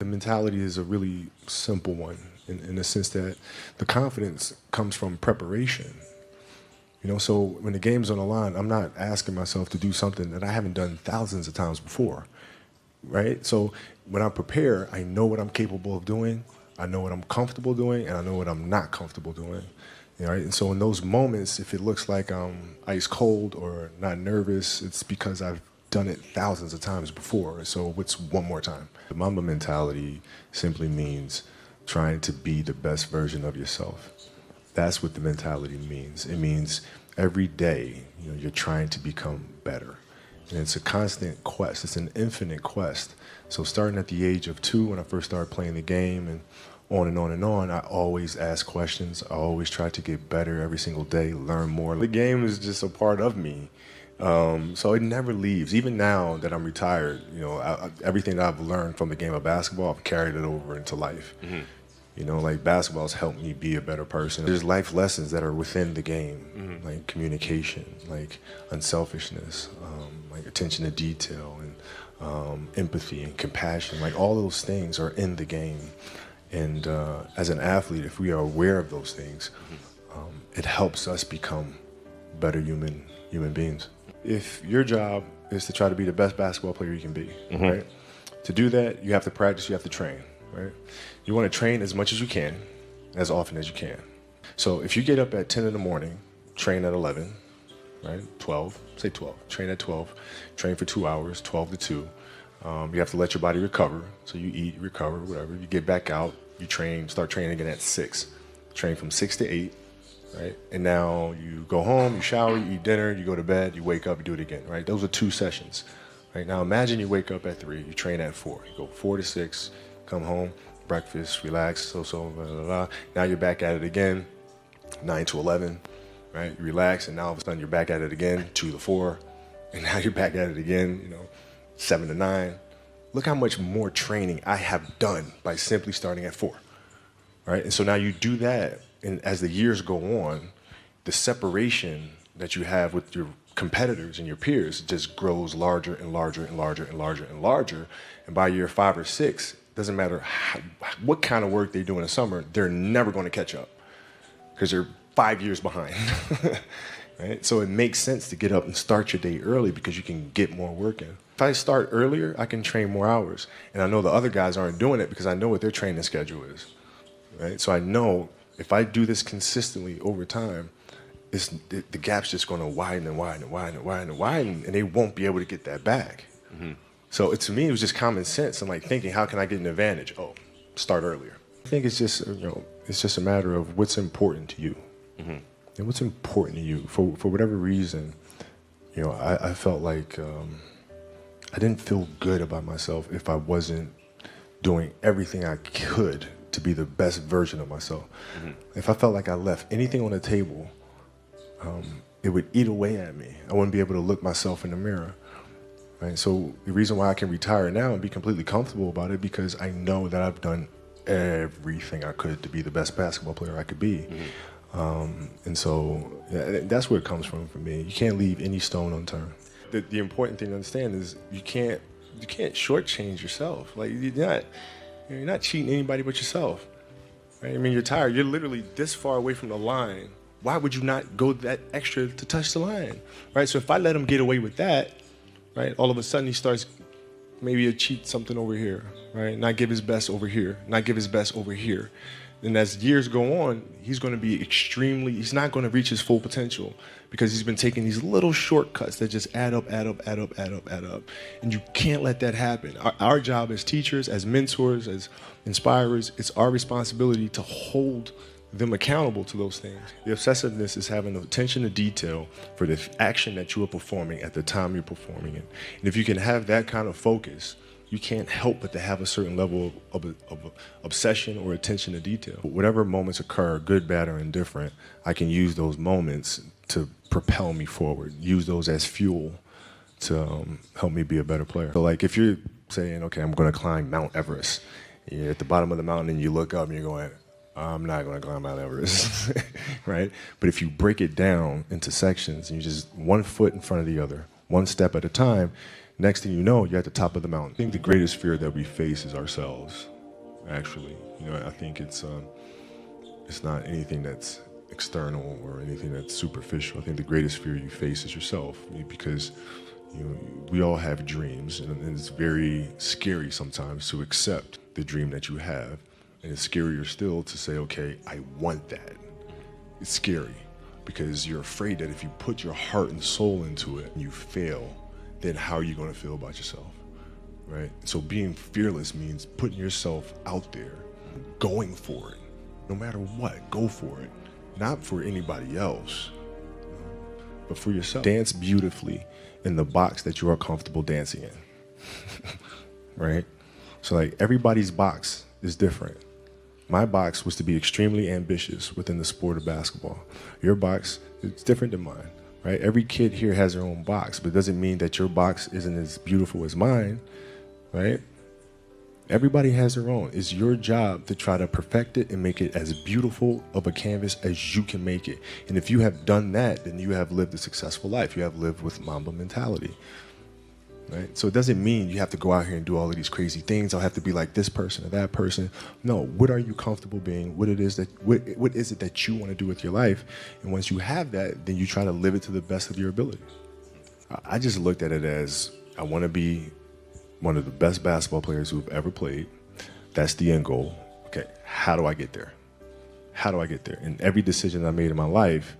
The mentality is a really simple one in the sense that the confidence comes from preparation. So when the game's on the line, I'm not asking myself to do something that I haven't done thousands of times before, right? So when I prepare, I know what I'm capable of doing, I know what I'm comfortable doing, and I know what I'm not comfortable doing. Right? And so in those moments, if it looks like I'm ice cold or not nervous, it's because I've done it thousands of times before. So what's one more time? The Mamba mentality simply means trying to be the best version of yourself. That's what the mentality means. It means every day, you're trying to become better. And it's a constant quest. It's an infinite quest. So starting at the age of 2, when I first started playing the game, and on and on and on, I always ask questions. I always try to get better every single day, learn more. The game is just a part of me. So it never leaves. Even now that I'm retired, everything that I've learned from the game of basketball, I've carried it over into life. Like basketball's helped me be a better person. There's life lessons that are within the game, like communication, like unselfishness, like attention to detail, and empathy and compassion. Like all those things are in the game. And as an athlete, if we are aware of those things, it helps us become better human beings. If your job is to try to be the best basketball player you can be, right? To do that, you have to practice, you have to train, right? You want to train as much as you can, as often as you can. So if you get up at 10 in the morning, train at 11, right? 12, say 12, train at 12, train for 2 hours, 12 to 2. You have to let your body recover. So you eat, recover, whatever. You get back out, you train, start training again at 6. Train from 6 to 8, right? And now you go home, you shower, you eat dinner, you go to bed, you wake up, you do it again, right? Those are 2 sessions, right? Now imagine you wake up at 3, you train at 4. You go 4 to 6, come home, breakfast, relax, blah, blah, blah. Now you're back at it again, 9 to 11, right? You relax, and now all of a sudden you're back at it again, 2 to 4, and now you're back at it again, 7 to 9. Look how much more training I have done by simply starting at 4, right? And so now you do that, and as the years go on, the separation that you have with your competitors and your peers just grows larger and larger and larger and larger and larger. And by year 5 or 6, doesn't matter what kind of work they do in the summer, they're never going to catch up because they're 5 years behind. Right? So it makes sense to get up and start your day early because you can get more work in. If I start earlier, I can train more hours. And I know the other guys aren't doing it because I know what their training schedule is. Right? So I know if I do this consistently over time, the gap's just going to widen and widen and widen and widen and widen, and they won't be able to get that back. So to me, it was just common sense and like thinking, how can I get an advantage? Oh, start earlier. I think it's just, it's just a matter of what's important to you. And what's important to you. For whatever reason, I felt like I didn't feel good about myself if I wasn't doing everything I could to be the best version of myself. If I felt like I left anything on the table, it would eat away at me. I wouldn't be able to look myself in the mirror. Right? So the reason why I can retire now and be completely comfortable about it, because I know that I've done everything I could to be the best basketball player I could be. And so that's where it comes from for me. You can't leave any stone unturned. The important thing to understand is you can't shortchange yourself. Like you're not cheating anybody but yourself. Right? I mean, you're tired. You're literally this far away from the line. Why would you not go that extra to touch the line? Right? So if I let him get away with that, right, all of a sudden he starts maybe to cheat something over here, right? Not give his best over here, not give his best over here. And as years go on, he's going to be he's not going to reach his full potential because he's been taking these little shortcuts that just add up. And you can't let that happen. Our job as teachers, as mentors, as inspirers, it's our responsibility to hold them accountable to those things. The obsessiveness is having attention to detail for the action that you are performing at the time you're performing it. And if you can have that kind of focus, you can't help but to have a certain level of obsession or attention to detail. Whatever moments occur, good, bad, or indifferent, I can use those moments to propel me forward, use those as fuel to help me be a better player. So like if you're saying, okay, I'm gonna climb Mount Everest, you're at the bottom of the mountain and you look up and you're going, I'm not gonna climb Mount Everest, right? But if you break it down into sections and you just one foot in front of the other, one step at a time, Next thing you know, you're at the top of the mountain. I think the greatest fear that we face is ourselves, actually. I think it's not anything that's external or anything that's superficial. I think the greatest fear you face is yourself, because we all have dreams, and it's very scary sometimes to accept the dream that you have, and it's scarier still to say, okay, I want that. It's scary because you're afraid that if you put your heart and soul into it and you fail, then how are you going to feel about yourself, right? So being fearless means putting yourself out there, going for it, no matter what. Go for it, not for anybody else, but for yourself. Dance beautifully in the box that you are comfortable dancing in, right? So like everybody's box is different. My box was to be extremely ambitious within the sport of basketball. Your box is different than mine, right? Every kid here has their own box, but it doesn't mean that your box isn't as beautiful as mine, right? Everybody has their own. It's your job to try to perfect it and make it as beautiful of a canvas as you can make it. And if you have done that, then you have lived a successful life. You have lived with Mamba mentality, right? So it doesn't mean you have to go out here and do all of these crazy things. I'll have to be like this person or that person. No, what are you comfortable being? What is it that you want to do with your life? And once you have that, then you try to live it to the best of your ability. I just looked at it as I want to be one of the best basketball players who've ever played. That's the end goal. Okay, how do I get there? How do I get there? And every decision I made in my life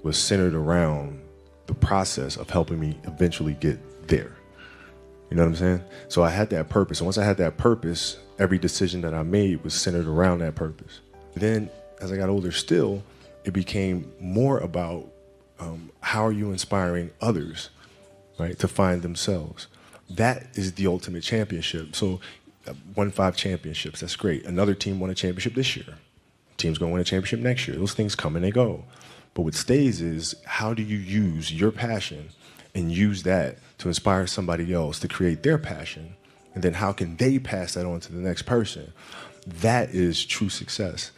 was centered around the process of helping me eventually get there. You know what I'm saying? So I had that purpose. And once I had that purpose, every decision that I made was centered around that purpose. Then as I got older still, it became more about how are you inspiring others, right, to find themselves. That is the ultimate championship. So won 5 championships, that's great. Another team won a championship this year. Team's gonna win a championship next year. Those things come and they go. But what stays is how do you use your passion and use that to inspire somebody else to create their passion? And then how can they pass that on to the next person? That is true success.